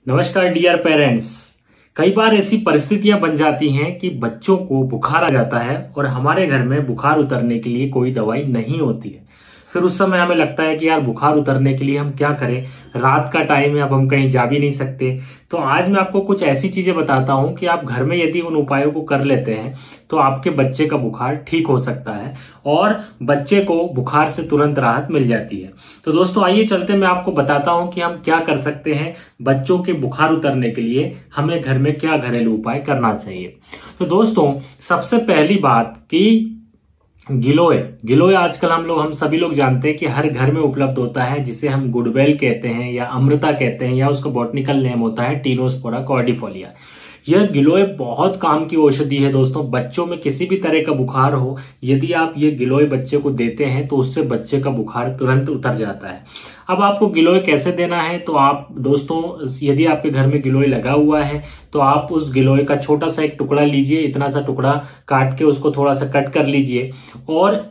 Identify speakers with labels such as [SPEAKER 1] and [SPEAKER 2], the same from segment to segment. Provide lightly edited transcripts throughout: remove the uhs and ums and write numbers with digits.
[SPEAKER 1] नमस्कार dear parents. कई बार ऐसी परिस्थितियां बन जाती हैं कि बच्चों को बुखार आ जाता है और हमारे घर में बुखार उतरने के लिए कोई दवाई नहीं होती है। फिर उस समय हमें लगता है कि यार बुखार उतरने के लिए हम क्या करें, रात का टाइम है, अब हम कहीं जा भी नहीं सकते। तो आज मैं आपको कुछ ऐसी चीजें बताता हूं कि आप घर में यदि उन उपायों को कर लेते हैं तो आपके बच्चे का बुखार ठीक हो सकता है और बच्चे को बुखार से तुरंत राहत मिल जाती है। तो दोस्तों आइए चलते मैं आपको बताता हूं कि हम क्या कर सकते हैं बच्चों के बुखार उतरने के लिए, हमें घर में क्या घरेलू उपाय करना चाहिए। तो दोस्तों सबसे पहली बात कि गिलोय आजकल हम सभी लोग जानते हैं कि हर घर में उपलब्ध होता है, जिसे हम गुडवेल कहते हैं या अमृता कहते हैं या उसका बॉटनिकल नेम होता है टीनोस्पोरा कॉर्डिफोलिया। यह गिलोय बहुत काम की औषधि है दोस्तों। बच्चों में किसी भी तरह का बुखार हो, यदि आप ये गिलोय बच्चे को देते हैं तो उससे बच्चे का बुखार तुरंत उतर जाता है। अब आपको गिलोय कैसे देना है, तो आप दोस्तों यदि आपके घर में गिलोय लगा हुआ है तो आप उस गिलोय का छोटा सा एक टुकड़ा लीजिए, इतना सा टुकड़ा काट के उसको थोड़ा सा कट कर लीजिए और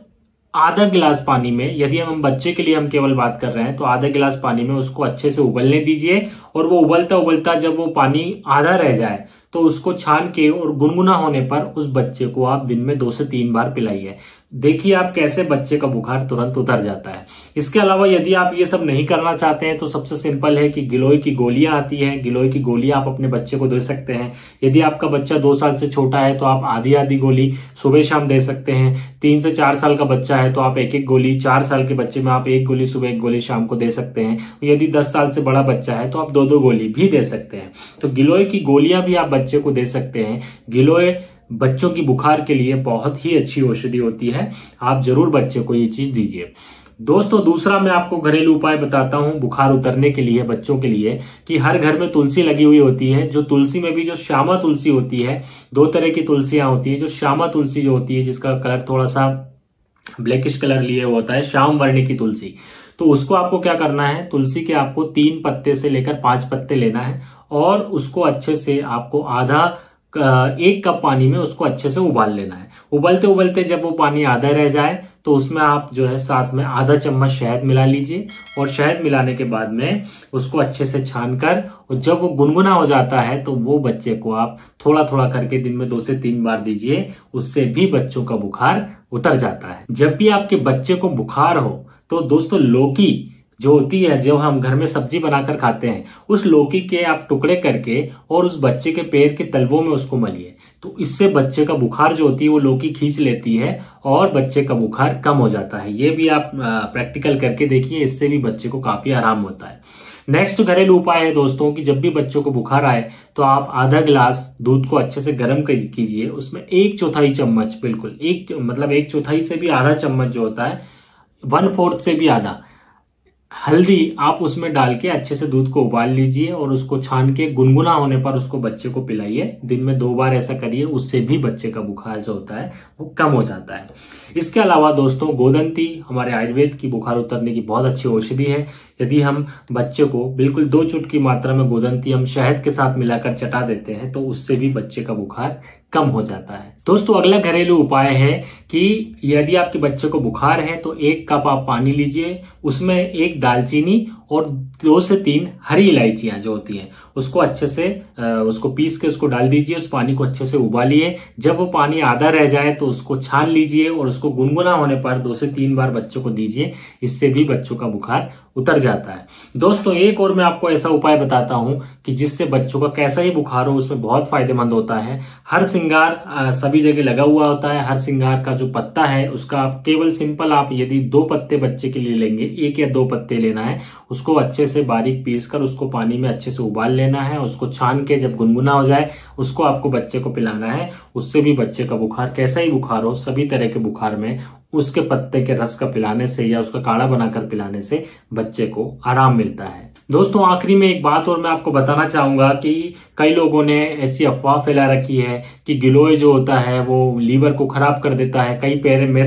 [SPEAKER 1] आधा गिलास पानी में, यदि हम बच्चे के लिए हम केवल बात कर रहे हैं तो आधा गिलास पानी में उसको अच्छे से उबलने दीजिए। और वो उबलता उबलता जब वो पानी आधा रह जाए तो उसको छान के और गुनगुना होने पर उस बच्चे को आप दिन में 2 से 3 बार पिलाइए। देखिए आप कैसे बच्चे का बुखार तुरंत उतर जाता है। इसके अलावा यदि आप ये सब नहीं करना चाहते हैं तो सबसे सिंपल है कि गिलोय की गोलियां आती हैं, गिलोय की गोलियां आप अपने बच्चे को दे सकते हैं। यदि आपका बच्चा 2 साल से छोटा है तो आप आधी आधी गोली सुबह शाम दे सकते हैं। 3 से 4 साल का बच्चा है तो आप एक एक गोली, 4 साल के बच्चे में आप 1 गोली सुबह 1 गोली शाम को दे सकते हैं। यदि 10 साल से बड़ा बच्चा है तो आप 2-2 गोली भी दे सकते हैं। तो गिलोय की गोलियां भी आप बच्चे को दे सकते हैं। गिलोय बच्चों की बुखार के लिए बहुत ही अच्छी औषधि होती है, आप जरूर बच्चे को ये चीज दीजिए। दोस्तों दूसरा मैं आपको घरेलू उपाय बताता हूं बुखार उतरने के लिए बच्चों के लिए, कि हर घर में तुलसी लगी हुई होती है। जो तुलसी में भी जो श्यामा तुलसी होती है, 2 तरह की तुलसियां होती है। जो श्यामा तुलसी जो होती है, जिसका कलर थोड़ा सा ब्लैकिश कलर लिए होता है, श्याम वर्ण की तुलसी, तो उसको आपको क्या करना है, तुलसी के आपको 3 पत्ते से लेकर 5 पत्ते लेना है और उसको अच्छे से आपको 1 कप पानी में उसको अच्छे से उबाल लेना है। उबलते उबलते जब वो पानी आधा रह जाए तो उसमें आप जो है साथ में आधा चम्मच शहद मिला लीजिए और शहद मिलाने के बाद में उसको अच्छे से छान कर, और जब वो गुनगुना हो जाता है तो वो बच्चे को आप थोड़ा थोड़ा करके दिन में 2 से 3 बार दीजिए। उससे भी बच्चों का बुखार उतर जाता है। जब भी आपके बच्चे को बुखार हो तो दोस्तों लौकी जो होती है, जो हम घर में सब्जी बनाकर खाते हैं, उस लौकी के आप टुकड़े करके और उस बच्चे के पैर के तलवों में उसको मलिए। तो इससे बच्चे का बुखार जो होती है वो लौकी खींच लेती है और बच्चे का बुखार कम हो जाता है। ये भी आप प्रैक्टिकल करके देखिए, इससे भी बच्चे को काफी आराम होता है। नेक्स्ट घरेलू उपाय है दोस्तों कि जब भी बच्चों को बुखार आए तो आप आधा गिलास दूध को अच्छे से गर्म कीजिए। उसमें 1/4 चम्मच, बिल्कुल 1/4 से भी आधा चम्मच जो होता है, 1/4 से भी आधा हल्दी आप उसमें डाल के अच्छे से दूध को उबाल लीजिए और उसको छान के गुनगुना होने पर उसको बच्चे को पिलाइए। दिन में 2 बार ऐसा करिए, उससे भी बच्चे का बुखार जो होता है वो कम हो जाता है। इसके अलावा दोस्तों गोदंती हमारे आयुर्वेद की बुखार उतरने की बहुत अच्छी औषधि है। यदि हम बच्चे को बिल्कुल 2 चुटकी मात्रा में गोदंती हम शहद के साथ मिलाकर चटा देते हैं तो उससे भी बच्चे का बुखार कम हो जाता है। दोस्तों अगला घरेलू उपाय है कि यदि आपके बच्चे को बुखार है तो 1 कप आप पानी लीजिए, उसमें 1 दालचीनी और 2 से 3 हरी इलायचियां जो होती हैं उसको अच्छे से उसको पीस के उसको डाल दीजिए। उस पानी को अच्छे से उबालिए। जब वो पानी आधा रह जाए तो उसको छान लीजिए और उसको गुनगुना होने पर 2 से 3 बार बच्चों को दीजिए। इससे भी बच्चों का बुखार उतर जाता है। दोस्तों एक और मैं आपको ऐसा उपाय बताता हूं कि जिससे बच्चों का कैसा ही बुखार हो उसमें बहुत फायदेमंद होता है। हर सिंगार सभी जगह लगा हुआ होता है। हर सिंगार का जो पत्ता है उसका आप केवल सिंपल आप यदि 2 पत्ते बच्चे के लिए लेंगे, 1 या 2 पत्ते लेना है, उसको अच्छे से बारीक पीस कर उसको पानी में अच्छे से उबाल लेना है। उसको छान के जब गुनगुना हो जाए उसको आपको बच्चे को पिलाना है। उससे भी बच्चे का बुखार, कैसा ही बुखार हो, सभी तरह के बुखार में उसके पत्ते के रस का पिलाने से या उसका काढ़ा बनाकर पिलाने से बच्चे को आराम मिलता है। दोस्तों आखिरी में एक बात और मैं आपको बताना चाहूंगा कि कई लोगों ने ऐसी अफवाह फैला रखी है कि गिलोय जो होता है वो लीवर को खराब कर देता है।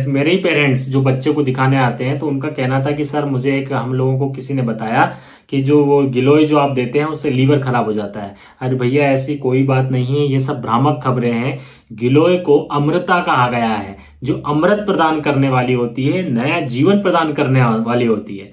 [SPEAKER 1] मेरे ही पेरेंट्स जो बच्चे को दिखाने आते हैं तो उनका कहना था कि सर मुझे हम लोगों को किसी ने बताया कि जो वो गिलोय जो आप देते हैं उससे लीवर खराब हो जाता है। अरे भैया ऐसी कोई बात नहीं है, ये सब भ्रामक खबरें हैं। गिलोय को अमृता कहा गया है, जो अमृत प्रदान करने वाली होती है, नया जीवन प्रदान करने वाली होती है।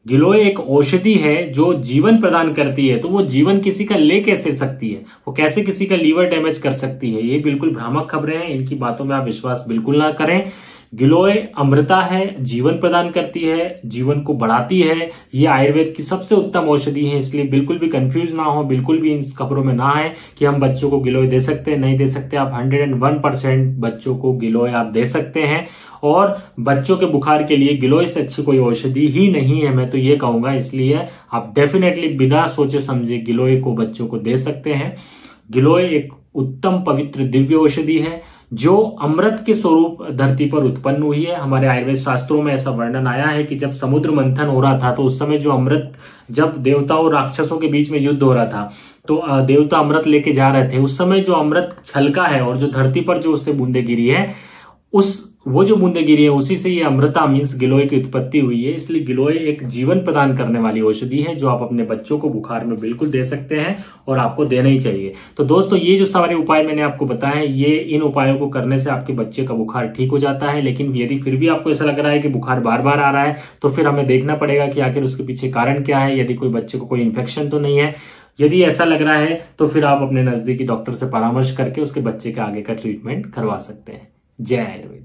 [SPEAKER 1] गिलोय एक औषधि है जो जीवन प्रदान करती है, तो वो जीवन किसी का ले कैसे सकती है, वो कैसे किसी का लीवर डैमेज कर सकती है। ये बिल्कुल भ्रामक खबरें हैं, इनकी बातों में आप विश्वास बिल्कुल ना करें। गिलोय अमृता है, जीवन प्रदान करती है, जीवन को बढ़ाती है। ये आयुर्वेद की सबसे उत्तम औषधि है, इसलिए बिल्कुल भी कंफ्यूज ना हो, बिल्कुल भी इन खबरों में ना आए कि हम बच्चों को गिलोय दे सकते हैं, नहीं दे सकते। आप 101% बच्चों को गिलोय आप दे सकते हैं, और बच्चों के बुखार के लिए गिलोय से अच्छी कोई औषधि ही नहीं है, मैं तो ये कहूंगा। इसलिए आप डेफिनेटली बिना सोचे समझे गिलोय को बच्चों को दे सकते हैं। गिलोय एक उत्तम पवित्र दिव्य औषधि है जो अमृत के स्वरूप धरती पर उत्पन्न हुई है। हमारे आयुर्वेद शास्त्रों में ऐसा वर्णन आया है कि जब समुद्र मंथन हो रहा था तो उस समय जो अमृत, जब देवताओं और राक्षसों के बीच में युद्ध हो रहा था तो देवता अमृत लेके जा रहे थे, उस समय जो अमृत छलका है और जो धरती पर जो उससे बूंदे गिरी है, वो जो बूंदे गिरी है उसी से ये अमृता मीन्स गिलोय की उत्पत्ति हुई है। इसलिए गिलोय एक जीवन प्रदान करने वाली औषधि है जो आप अपने बच्चों को बुखार में बिल्कुल दे सकते हैं, और आपको देना ही चाहिए। तो दोस्तों, ये जो सारे उपाय मैंने आपको बताए हैं, ये इन उपायों को करने से आपके बच्चे का बुखार ठीक हो जाता है। लेकिन यदि फिर भी आपको ऐसा लग रहा है कि बुखार बार बार आ रहा है, तो फिर हमें देखना पड़ेगा कि आखिर उसके पीछे कारण क्या है। यदि कोई बच्चे को कोई इन्फेक्शन तो नहीं है, यदि ऐसा लग रहा है तो फिर आप अपने नजदीकी डॉक्टर से परामर्श करके उसके बच्चे के आगे का ट्रीटमेंट करवा सकते हैं। जय आयुर्वेद।